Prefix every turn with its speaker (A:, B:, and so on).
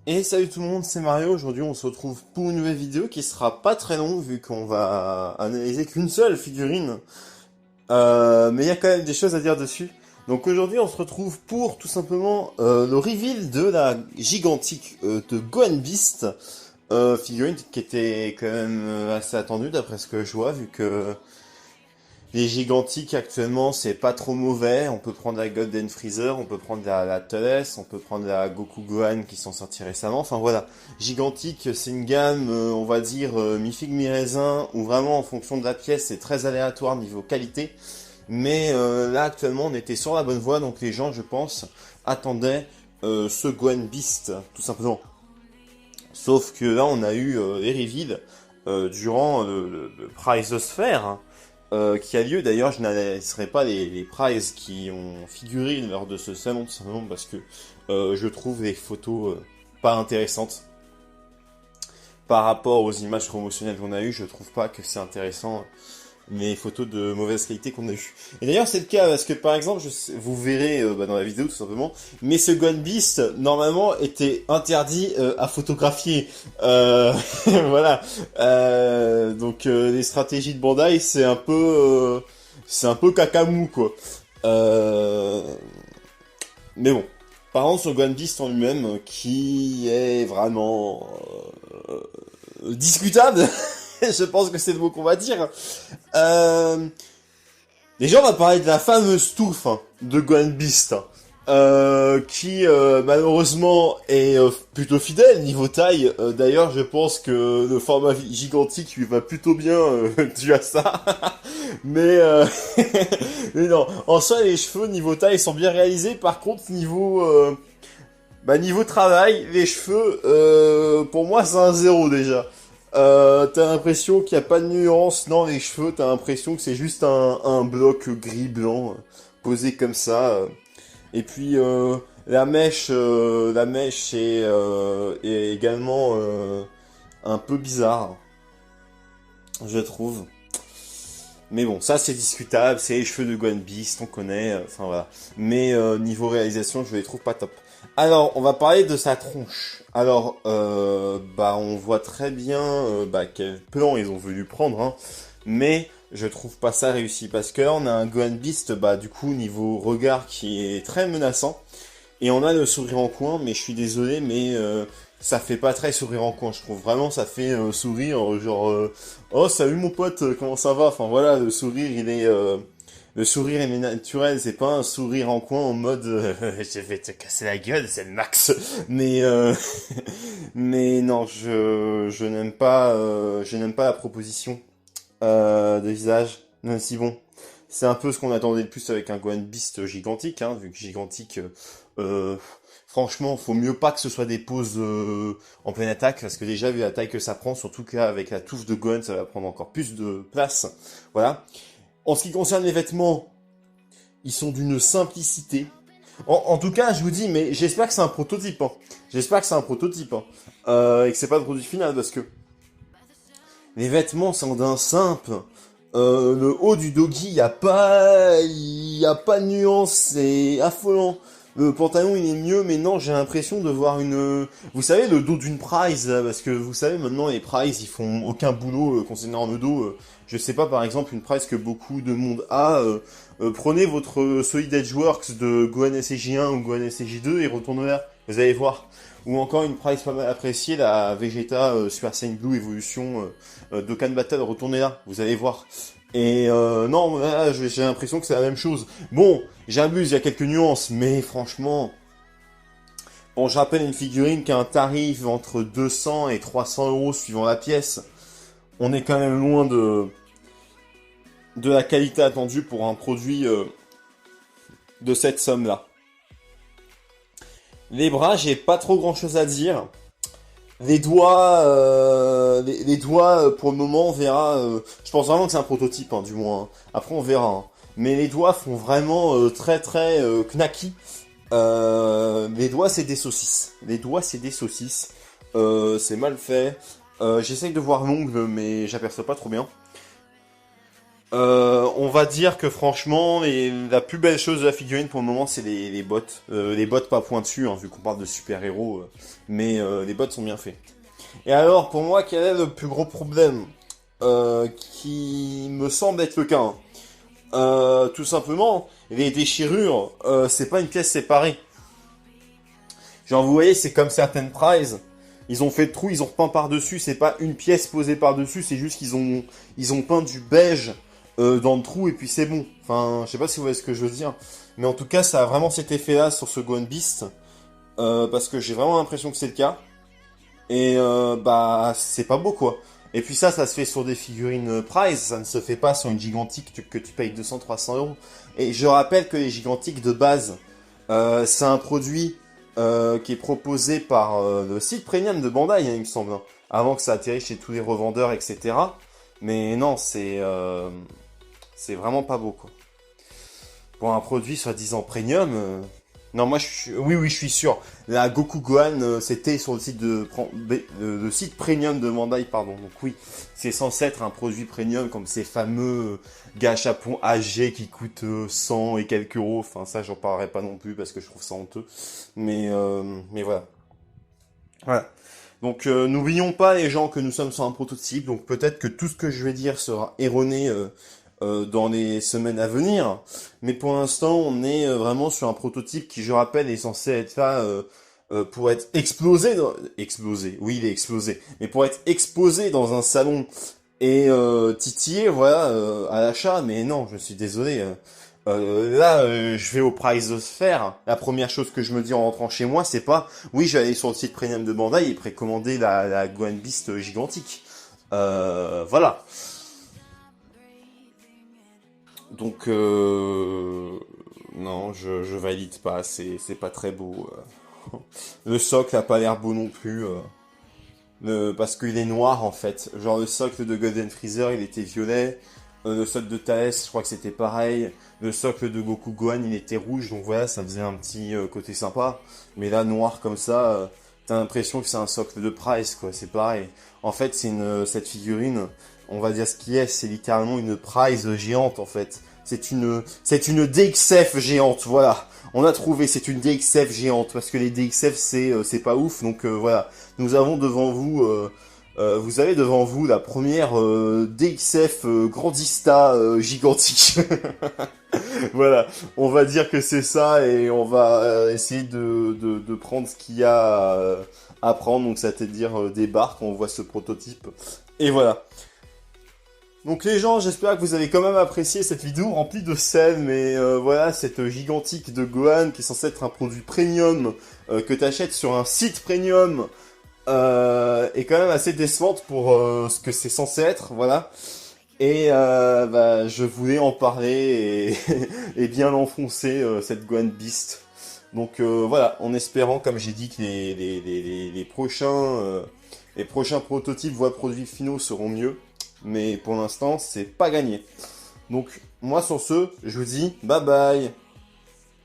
A: Et salut tout le monde, c'est Mario. Aujourd'hui, on se retrouve pour une nouvelle vidéo qui sera pas très longue vu qu'on va analyser qu'une seule figurine. Mais il y a quand même des choses à dire dessus. Donc aujourd'hui, on se retrouve pour tout simplement le reveal de la gigantique de Gohan Beast. Figurine qui était quand même assez attendue d'après ce que je vois vu que les gigantiques actuellement c'est pas trop mauvais, on peut prendre la Golden Freezer, on peut prendre la Turles, on peut prendre la Goku Gohan qui sont sortis récemment, enfin voilà. Gigantique c'est une gamme, on va dire mi-figue mi-raisin, où vraiment en fonction de la pièce c'est très aléatoire niveau qualité, mais là actuellement on était sur la bonne voie, donc les gens je pense attendaient ce Gohan Beast tout simplement. Sauf que là on a eu les reveals durant le Prizosphere, hein, qui a lieu. D'ailleurs, je n'adresserai pas les prizes qui ont figuré lors de ce salon, tout simplement parce que je trouve les photos pas intéressantes. Par rapport aux images promotionnelles qu'on a eues, je trouve pas que c'est intéressant les photos de mauvaise qualité qu'on a eues. Et d'ailleurs, c'est le cas parce que, par exemple, vous verrez dans la vidéo tout simplement, mais ce Gun Beast, normalement, était interdit à photographier. Voilà. Donc, les stratégies de Bandai, c'est un peu cacamou, quoi. Euh, mais bon. Par contre, sur Gun Beast en lui-même, qui est vraiment discutable, je pense que c'est le mot qu'on va dire. Euh, Déjà, on va parler de la fameuse touffe hein, de Gohan Beast, hein, qui malheureusement est plutôt fidèle niveau taille. D'ailleurs, je pense que le format gigantique lui va plutôt bien dû à ça. Mais, mais non, en soi, les cheveux niveau taille sont bien réalisés. Par contre, niveau travail, les cheveux, pour moi, c'est un zéro déjà. T'as l'impression qu'il n'y a pas de nuance dans les cheveux, t'as l'impression que c'est juste un bloc gris-blanc posé comme ça. Et puis la mèche est également un peu bizarre, je trouve. Mais bon, ça c'est discutable, c'est les cheveux de Gohan Beast, on connaît, enfin voilà. Mais niveau réalisation, je les trouve pas top. Alors, on va parler de sa tronche. Alors, on voit très bien quel plan ils ont voulu prendre, hein. Mais je trouve pas ça réussi parce que là, on a un Gohan Beast, du coup, niveau regard qui est très menaçant. Et on a le sourire en coin, mais je suis désolé, mais ça fait pas très sourire en coin, je trouve. Vraiment, ça fait sourire, genre, oh, salut mon pote, comment ça va? Enfin voilà, le sourire, le sourire est naturel, c'est pas un sourire en coin en mode je vais te casser la gueule, c'est le max. Mais mais non, je n'aime pas la proposition de visage, même si bon, c'est un peu ce qu'on attendait le plus avec un Gohan Beast gigantique, hein, vu que gigantique, euh, franchement, faut mieux pas que ce soit des poses en pleine attaque, parce que déjà vu la taille que ça prend, surtout qu'avec la touffe de Gohan, ça va prendre encore plus de place. Voilà. En ce qui concerne les vêtements, ils sont d'une simplicité. En tout cas, je vous dis, mais j'espère que c'est un prototype. Hein. J'espère que c'est un prototype. Hein. Et que c'est pas le produit final, parce que les vêtements sont d'un simple. Le haut du doggy, y a pas de nuance, c'est affolant. Le pantalon, il est mieux, mais non, j'ai l'impression de voir vous savez, le dos d'une prize, là, parce que vous savez, maintenant, les prizes, ils font aucun boulot concernant le dos. Je sais pas, par exemple, une prize que beaucoup de monde a. Prenez votre Solid Edgeworks de Gohan SJ1 ou Gohan SJ2 et retournez là. Vous allez voir. Ou encore une prize pas mal appréciée, la Vegeta Super Saiyan Blue Evolution Dokkan Battle, retournez là, vous allez voir. Et non, là, j'ai l'impression que c'est la même chose. Bon, j'abuse, il y a quelques nuances, mais franchement, bon, je rappelle une figurine qui a un tarif entre 200 et 300 euros suivant la pièce. On est quand même loin de la qualité attendue pour un produit de cette somme-là. Les bras, j'ai pas trop grand-chose à dire. Les doigts, pour le moment, on verra. Je pense vraiment que c'est un prototype, hein, du moins. Hein. Après, on verra. Hein. Mais les doigts font vraiment très knacky. Les doigts, c'est des saucisses. Les doigts, c'est des saucisses. C'est mal fait. J'essaye de voir l'ongle, mais j'aperçois pas trop bien. On va dire que franchement, la plus belle chose de la figurine pour le moment, c'est les bottes. Les bottes pas pointues, hein, vu qu'on parle de super-héros, mais les bottes sont bien faites. Et alors, pour moi, quel est le plus gros problème qui me semble être le cas, hein. Tout simplement, les déchirures, c'est pas une pièce séparée. Genre, vous voyez, c'est comme certaines prizes. Ils ont fait le trou, ils ont repeint par-dessus. C'est pas une pièce posée par-dessus, c'est juste ils ont peint du beige dans le trou et puis c'est bon. Enfin, je sais pas si vous voyez ce que je veux dire. Mais en tout cas, ça a vraiment cet effet-là sur ce Gone Beast. Parce que j'ai vraiment l'impression que c'est le cas. Et bah, c'est pas beau quoi. Et puis ça se fait sur des figurines prize, ça ne se fait pas sur une gigantique que tu payes 200-300 euros. Et je rappelle que les gigantiques de base, c'est un produit qui est proposé par le site premium de Bandai, hein, il me semble, hein, avant que ça atterrisse chez tous les revendeurs, etc. Mais non, c'est vraiment pas beau, quoi. Pour un produit soi-disant premium, non, moi, oui, je suis sûr. La Goku Gohan, c'était sur le site le site premium de Bandai, pardon. Donc oui, c'est censé être un produit premium comme ces fameux gâchapons AG qui coûtent 100 et quelques euros. Enfin, ça, j'en parlerai pas non plus parce que je trouve ça honteux. Mais voilà. Voilà. Donc n'oublions pas les gens que nous sommes sur un prototype, donc peut-être que tout ce que je vais dire sera erroné dans les semaines à venir, mais pour l'instant on est vraiment sur un prototype qui, je rappelle, est censé être là pour être explosé, oui il est explosé, mais pour être exposé dans un salon et titillé, voilà, à l'achat, mais non, je suis désolé. Là, je vais au Price Fair. La première chose que je me dis en rentrant chez moi, c'est pas, oui, je vais aller sur le site premium de Bandai et précommander la Gohan Beast gigantique. Voilà. Donc, non, je valide pas. C'est pas très beau. Le socle a pas l'air beau non plus. Parce qu'il est noir en fait. Genre le socle de Golden Freezer il était violet. Le socle de Thales je crois que c'était pareil. Le socle de Goku Gohan il était rouge. Donc voilà, ça faisait un petit côté sympa. Mais là noir comme ça, t'as l'impression que c'est un socle de Price quoi. C'est pareil. En fait cette figurine, on va dire ce qui est, c'est littéralement une Price géante en fait. C'est une DXF géante, voilà. On a trouvé, c'est une DXF géante, parce que les DXF c'est pas ouf, donc voilà. Nous avons devant vous, vous avez devant vous la première DXF Grandista gigantique. Voilà, on va dire que c'est ça et on va essayer de prendre ce qu'il y a à prendre, donc c'est-à-dire des barques, on voit ce prototype. Et voilà. Donc les gens, j'espère que vous avez quand même apprécié cette vidéo remplie de scènes, mais voilà, cette gigantique de Gohan qui est censée être un produit premium que t'achètes sur un site premium est quand même assez décevante pour ce que c'est censé être, voilà. Et bah, je voulais en parler et bien l'enfoncer, cette Gohan Beast. Donc voilà, en espérant, comme j'ai dit, que les prochains prototypes, voire produits finaux seront mieux. Mais pour l'instant, c'est pas gagné. Donc, moi sur ce, je vous dis bye bye.